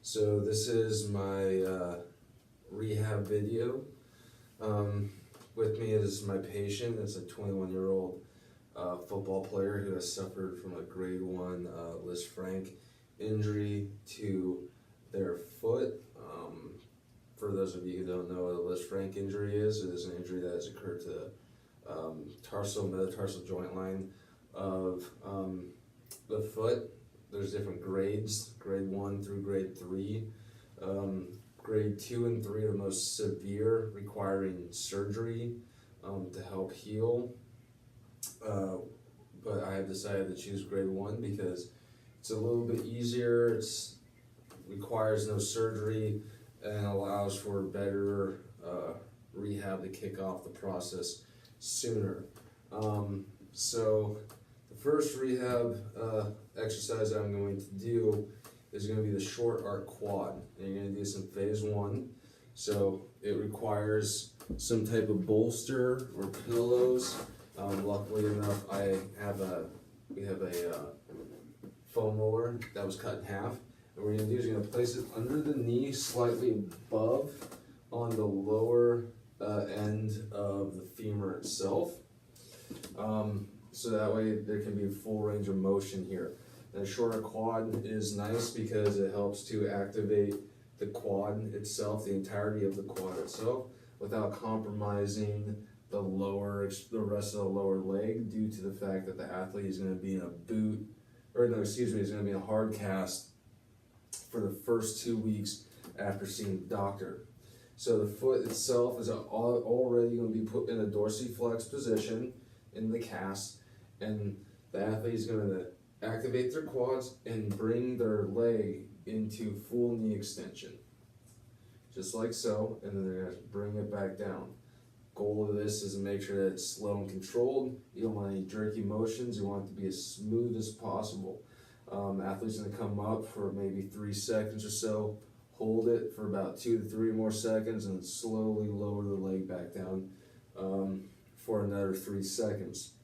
So this is my rehab video. With me is my patient. It's a 21-year-old football player who has suffered from a grade 1 Lisfranc injury to their foot. For those of you who don't know what a Lisfranc injury is, it is an injury that has occurred to the metatarsal joint line of the foot. There's different grades, grade 1 through grade 3. Grade 2 and 3 are the most severe, requiring surgery to help heal. But I have decided to choose grade 1 because it's a little bit easier, it requires no surgery, and allows for better rehab to kick off the process sooner. So the first rehab exercise that I'm going to do is going to be the short arc quad. And you're going to do this in phase 1. So it requires some type of bolster or pillows. Luckily enough, we have a foam roller that was cut in half. And what we're going to do is you're going to place it under the knee, slightly above on the lower end of the femur itself. So that way there can be a full range of motion here. And a shorter quad is nice because it helps to activate the quad itself, the entirety of the quad itself, without compromising the rest of the lower leg, due to the fact that the athlete is going to be in a boot, or no, excuse me, is going to be in a hard cast for the first 2 weeks after seeing the doctor. So the foot itself is already going to be put in a dorsiflex position in the cast, and the athlete is going to activate their quads and bring their leg into full knee extension, just like so, and then they're going to bring it back down. Goal of this is to make sure that it's slow and controlled. You don't want any jerky motions. You want it to be as smooth as possible. Athlete's going to come up for maybe 3 seconds or so, hold it for about 2 to 3 more seconds, and slowly lower the leg back down for another 3 seconds.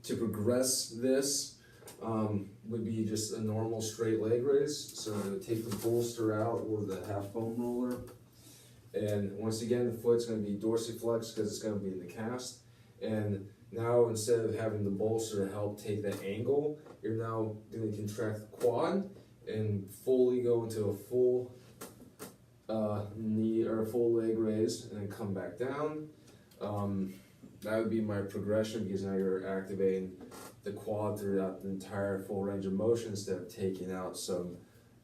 To progress this would be just a normal straight leg raise. So take the bolster out or the half foam roller. And once again, the foot's going to be dorsiflex because it's going to be in the cast. And now, instead of having the bolster to help take the angle, you're now going to contract the quad and fully go into a full knee or a full leg raise, and then come back down. That would be my progression, because now you're activating the quad throughout the entire full range of motion instead of taking out some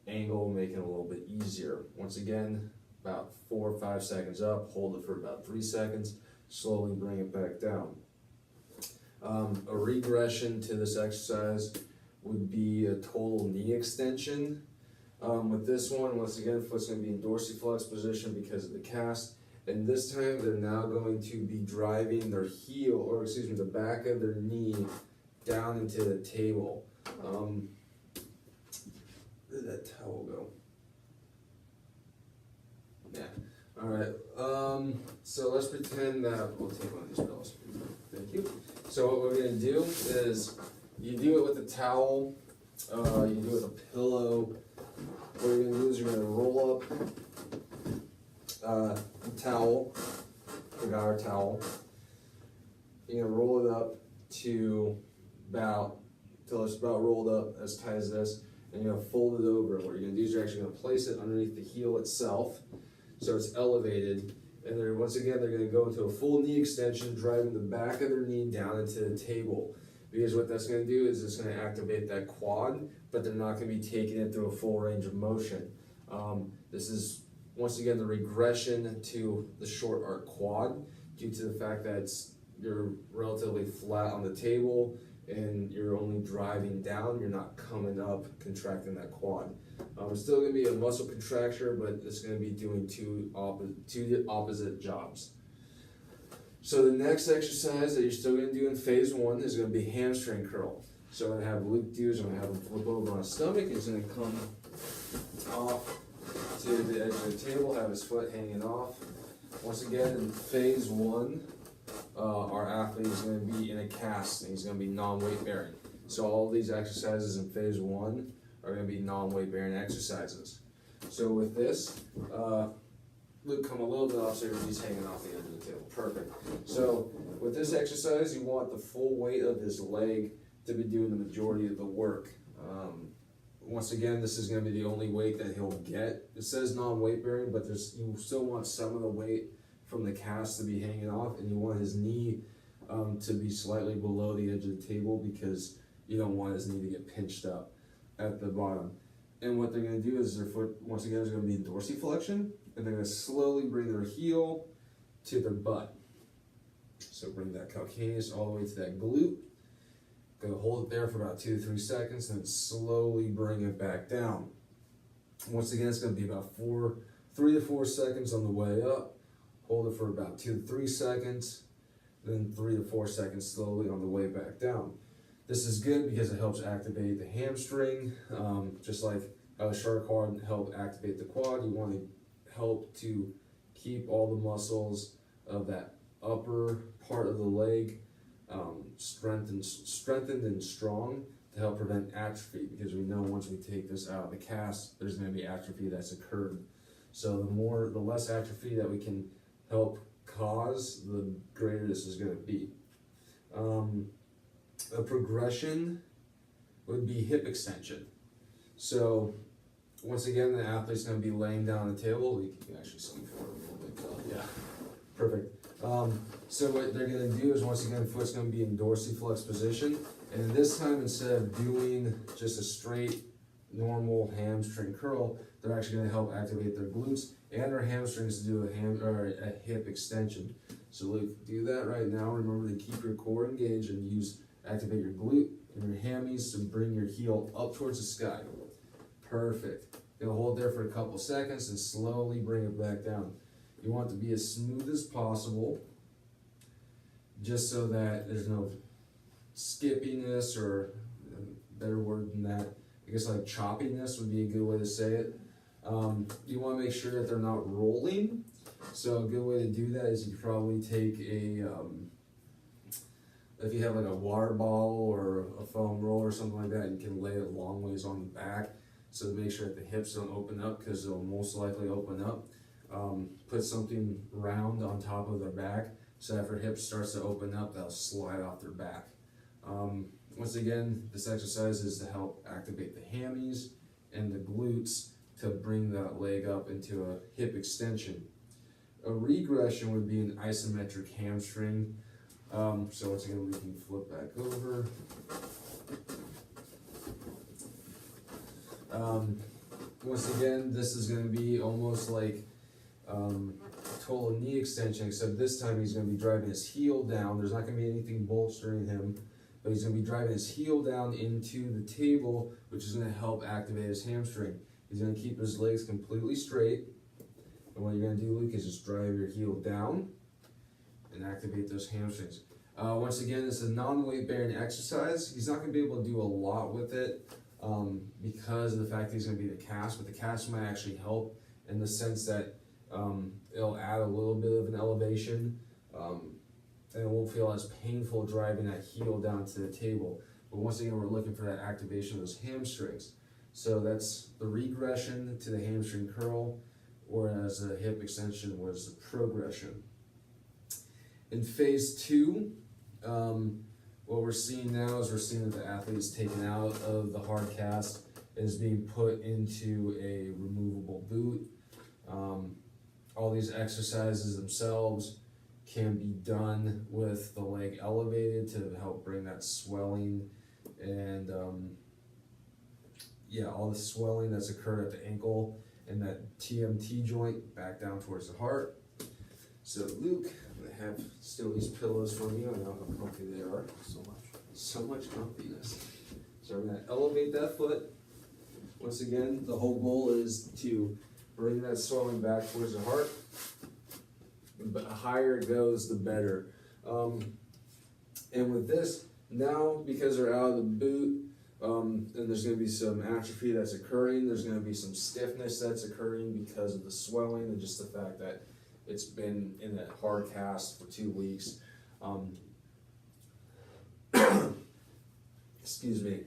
angle, making it a little bit easier. Once again, about 4 or 5 seconds up, hold it for about 3 seconds, slowly bring it back down. A regression to this exercise would be a total knee extension. With this one, once again, foot's going to be in dorsiflex position because of the cast. And this time they're now going to be driving their heel, or excuse me, the back of their knee down into the table. Where did that towel go? Yeah. All right. So let's pretend that we'll take one of these pillows. Thank you. So what we're going to do is you do it with a towel. You do it with a pillow. What you're going to do is you're going to roll up the towel, our towel. You're going to roll it up till it's about rolled up as tight as this, and you're going to fold it over. What you're going to do is you're actually going to place it underneath the heel itself, so it's elevated, and then once again they're going to go into a full knee extension, driving the back of their knee down into the table. Because what that's going to do is it's going to activate that quad, but they're not going to be taking it through a full range of motion. This is once again the regression to the short arc quad, due to the fact that you're relatively flat on the table and you're only driving down, you're not coming up, contracting that quad. It's still going to be a muscle contracture, but it's going to be doing two opposite jobs. So the next exercise that you're still going to do in phase 1 is going to be hamstring curl. So I'm going to have Luke do is I'm going to have him flip over on his stomach. He's going to come off to the edge of the table, have his foot hanging off. Once again, in phase 1, our athlete is going to be in a cast, and he's going to be non-weight bearing. So all these exercises in phase 1 are going to be non-weight bearing exercises. So with this, Luke, come a little bit off so he's hanging off the end of the table. Perfect. So with this exercise, you want the full weight of his leg to be doing the majority of the work. Once again, this is going to be the only weight that he'll get. It says non-weight bearing, but you still want some of the weight from the cast to be hanging off, and you want his knee to be slightly below the edge of the table because you don't want his knee to get pinched up at the bottom. And what they're going to do is their foot, once again, is going to be in dorsiflexion, and they're going to slowly bring their heel to their butt. So bring that calcaneus all the way to that glute. Going to hold it there for about 2 to 3 seconds, and then slowly bring it back down. Once again, it's going to be about 3 to 4 seconds on the way up. Hold it for about 2 to 3 seconds, then 3 to 4 seconds slowly on the way back down. This is good because it helps activate the hamstring, just like how shark hard help activate the quad. You want to help to keep all the muscles of that upper part of the leg strengthened and strong to help prevent atrophy, because we know once we take this out of the cast, there's going to be atrophy that's occurred. So the less atrophy that we can help cause, the greater this is going to be. A progression would be hip extension. So once again, the athlete's going to be laying down on the table. You can actually see forward a little bit. Yeah, perfect. So what they're going to do is, once again, the foot's going to be in dorsiflex position, and this time, instead of doing just a straight normal hamstring curl, they're actually going to help activate their glutes and their hamstrings to do a hip extension. So Luke, do that right now. Remember to keep your core engaged and activate your glute and your hammies to bring your heel up towards the sky. Perfect. You'll hold there for a couple seconds and slowly bring it back down. You want it to be as smooth as possible, just so that there's no skippiness, or a better word than that, I guess like choppiness would be a good way to say it. You want to make sure that they're not rolling. So a good way to do that is you probably take if you have like a water bottle or a foam roll or something like that, you can lay it long ways on the back, so to make sure that the hips don't open up, because they'll most likely open up. Put something round on top of their back, so if their hips starts to open up, they'll slide off their back. Once again, this exercise is to help activate the hammies and the glutes to bring that leg up into a hip extension. A regression would be an isometric hamstring. So once again, we can flip back over. Once again, this is going to be almost like total knee extension, except this time he's going to be driving his heel down. There's not going to be anything bolstering him, but he's going to be driving his heel down into the table, which is going to help activate his hamstring. He's going to keep his legs completely straight, and what you're going to do, Luke, is just drive your heel down and activate those hamstrings. Once again, this is a non-weight bearing exercise. He's not going to be able to do a lot with it because of the fact that he's going to be the cast, but the cast might actually help in the sense that it'll add a little bit of an elevation, and it won't feel as painful driving that heel down to the table. But once again, we're looking for that activation of those hamstrings. So that's the regression to the hamstring curl, whereas the hip extension was the progression. In phase 2, what we're seeing now is we're seeing that the athlete is taken out of the hard cast and is being put into a removable boot. All these exercises themselves can be done with the leg elevated to help bring that swelling and all the swelling that's occurred at the ankle and that TMT joint back down towards the heart. So Luke, I have still these pillows from you. I know how comfy they are. So much comfiness. So we're going to elevate that foot. Once again, the whole goal is to bring that swelling back towards the heart. But the higher it goes, the better. And with this, now because they're out of the boot, and there's going to be some atrophy that's occurring, there's going to be some stiffness that's occurring because of the swelling and just the fact that it's been in that hard cast for 2 weeks. Excuse me.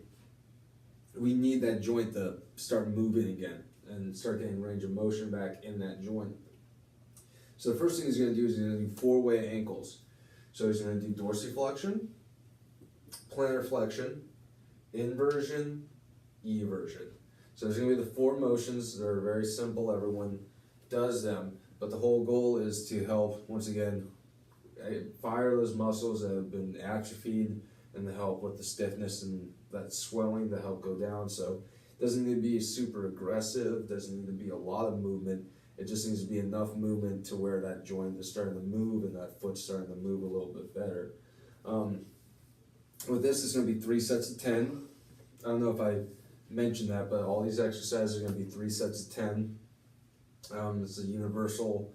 we need that joint to start moving again and start getting range of motion back in that joint. So the first thing he's going to do is he's going to do 4-way ankles. So he's going to do dorsiflexion, plantar flexion, inversion, eversion. So there's going to be the 4 motions. They're very simple. Everyone does them. But the whole goal is to help, once again, fire those muscles that have been atrophied and to help with the stiffness and that swelling to help go down. So it doesn't need to be super aggressive. Doesn't need to be a lot of movement. It just needs to be enough movement to where that joint is starting to move and that foot's starting to move a little bit better. With this, it's going to be 3 sets of 10. I don't know if I mentioned that, but all these exercises are going to be 3 sets of 10. It's a universal,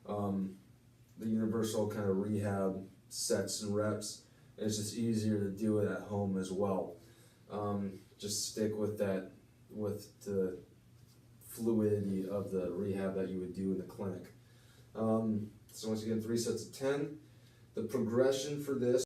the universal kind of rehab sets and reps. And it's just easier to do it at home as well. Just stick with that, with the fluidity of the rehab that you would do in the clinic. So once again, 3 sets of 10. The progression for this